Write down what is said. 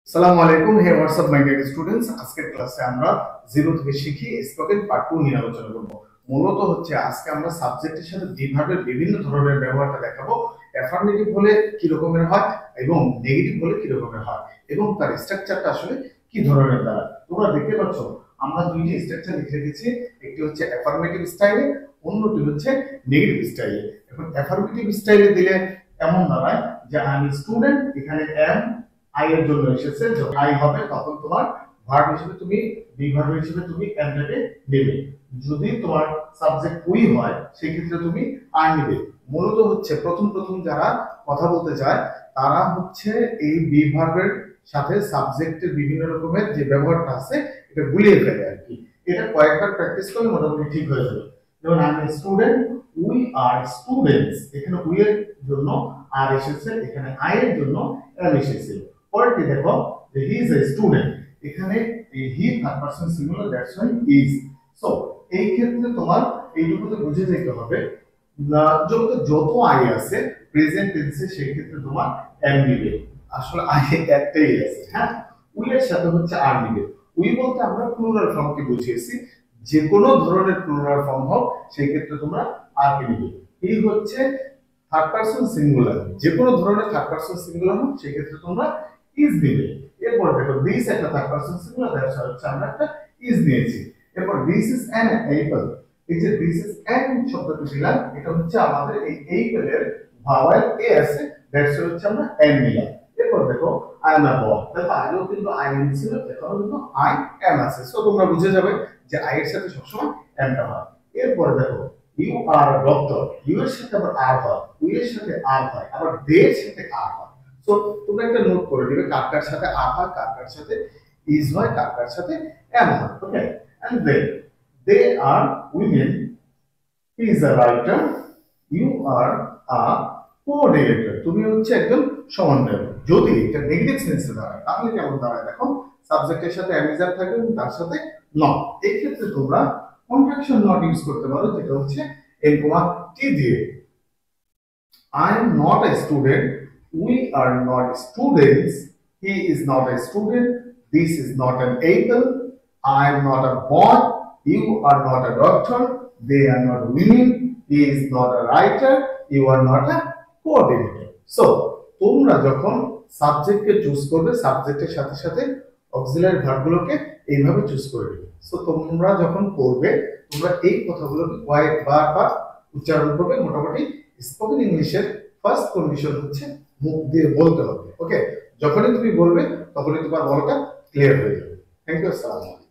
আসসালামু আলাইকুম। হে WhatsApp my dear students, আজকের ক্লাসে আমরা জিরো থেকে শিখি স্পোকেন পার্ট 2 নিয়ে আলোচনা করব। মূলত হচ্ছে আজকে আমরা সাবজেক্টের সাথে ভার্বের বিভিন্ন ধরনের ব্যবহারটা দেখাবো। অ্যাফার্মেটিভ হলে কি রকমের হয় এবং নেগেটিভ হলে কি রকমের হয় এবং তার স্ট্রাকচারটা আসলে কি ধরনের দাঁড়ায়। তোমরা দেখতে পাচ্ছ আমরা দুইটি স্ট্রাকচার লিখে রেখেছি, একটি হচ্ছে অ্যাফার্মেটিভ স্টাইলে, অন্যটি হচ্ছে নেগেটিভ স্টাইলে। এখন অ্যাফার্মেটিভ স্টাইলে দিলে এমন দাঁড়ায় যে আই এম স্টুডেন্ট, এখানে এম আই এর জন্য এসেছে, যখন আই হবে তখন তোমার ভার্ব হিসেবে তুমি বি ভার্ব হিসেবে তুমি এমটাকে নেবে। যদি তোমার সাবজেক্ট উই হয় সেই ক্ষেত্রে তুমি আর নেবে। মূলত হচ্ছে প্রথম প্রথম যারা কথা বলতে চায় তারা হচ্ছে এই বি ভার্বের সাথে সাবজেক্টের বিভিন্ন রকমের যে ব্যবহারটা আছে এটা গুলিয়ে ফেলে আর কি। এটা কয়েকবার প্র্যাকটিস করলে মোটামুটি ঠিক হয়ে যাবে। যেমন I am student, we are students, এখানে উই এর জন্য আর এসেছে, এখানে আই এর জন্য এম এসেছে। পরেরটি দেখো যে হি ইজ এ স্টুডেন্ট, এখানে he third person singular, that's why is. So এই ক্ষেত্রে তোমার এইটুকুতে বুঝে যেতে হবে যত আই আছে প্রেজেন্ট টেন্সে সেই ক্ষেত্রে তোমার এম নিবে। আসলে আই একটাই আছে, হ্যাঁ, উই এর সাথে হচ্ছে আর নিবে। উই বলতে আমরা প্লুরাল ফর্মকে বুঝিয়েছি, যে কোনো ধরনের প্লুরাল ফর্ম হোক সেই ক্ষেত্রে তোমরা আর কে নিবে। এই হচ্ছে থার্ড পারসন সিঙ্গুলার, যে কোনো ধরনের থার্ড পারসন সিঙ্গুলার হোক সেই ক্ষেত্রে তোমরা ইজ দিবে। এরপর দেখো দিস একটা থার্ড পারসন সিঙ্গুলার, দ্যাটস হচ্ছে আমরা একটা ইজ নিয়েছি। এরপর দিস ইজ অ্যান অ্যাপল, এই যে দিস ইজ অ্যান শব্দটি দিলাম, এটা হচ্ছে আমাদের এই অ্যাপলের ভাওয়েল এ আছে, দ্যাটস হচ্ছে আমরা এন নিলাম। এরপর দেখো আই এম আ বয়, দেখো আগেও কিন্তু আই এম ছিল, এখনো কিন্তু আই এম আছে। সো তোমরা বুঝে যাবে যে আই এর সাথে সবসময় এমটা হয়। এরপর দেখো you are a doctor, you এর সাথে আবার আর হয়, উই এর সাথে আর হয়, আবার দে এর সাথে আর হয়। সো তোমরা একটা নোট করে দিবে কার কার সাথে আর হয়, কার কার সাথে ইজ হয়, কার কার সাথে এম হয়। Okay, and then they are women, he is a writer, you are a coordinator, তুমি হচ্ছে একজন সমন্বয়ক। যদি এটা নেগেটিভ সেন্সে দাঁড়ায় তাহলে কেমন দাঁড়ায় দেখো, সাবজেক্টের সাথে অ্যামিজার থাকবে এবং তার সাথে নট। এই ক্ষেত্রে তোমরা কন্ট্রাকশন নট ইউজ করতে পারো, যেটা হচ্ছে এন কমা টি দিয়ে। I am not a student, we are not students, he is not a student, this is not an apple, I am not a boy, you are not a doctor, they are not women, he is not a writer, you are not a coordinator. So তোমরা যখন সাবজেক্টকে choose করবে সাবজেক্টের সাথে সাথে auxiliary ভার্বগুলোকে এইভাবে choose করে নেবে। So তোমরা যখন করবে তোমরা এই কথাগুলোকে কয়েকবার বা উচ্চারণ করবে। মোটামুটি স্পোকেন ইংলিশের ফার্স্ট কন্ডিশন হচ্ছে মুখ দিয়ে বলতে হবে। ওকে, যখনই তুমি বলবে তখনই তোমার বলাটা ক্লিয়ার হয়ে যাবে। থ্যাংক ইউ, আসসালামু আলাইকুম।